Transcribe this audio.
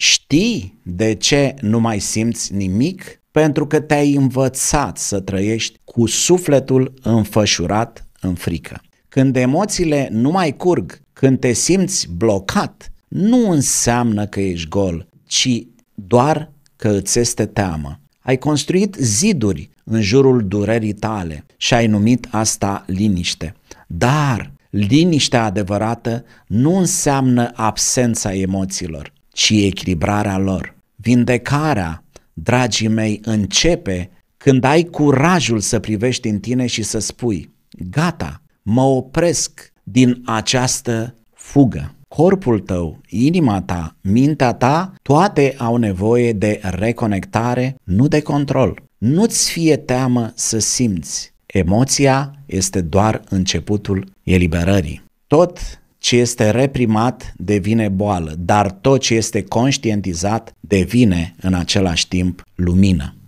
Știi de ce nu mai simți nimic? Pentru că te-ai învățat să trăiești cu sufletul înfășurat în frică. Când emoțiile nu mai curg, când te simți blocat, nu înseamnă că ești gol, ci doar că îți este teamă. Ai construit ziduri în jurul durerii tale și ai numit asta liniște. Dar liniștea adevărată nu înseamnă absența emoțiilor, ci echilibrarea lor. Vindecarea, dragii mei, începe când ai curajul să privești în tine și să spui: gata, mă opresc din această fugă. Corpul tău, inima ta, mintea ta, toate au nevoie de reconectare, nu de control. Nu-ți fie teamă să simți. Emoția este doar începutul eliberării. Tot ce este reprimat devine boală, dar tot ce este conștientizat devine în același timp lumină.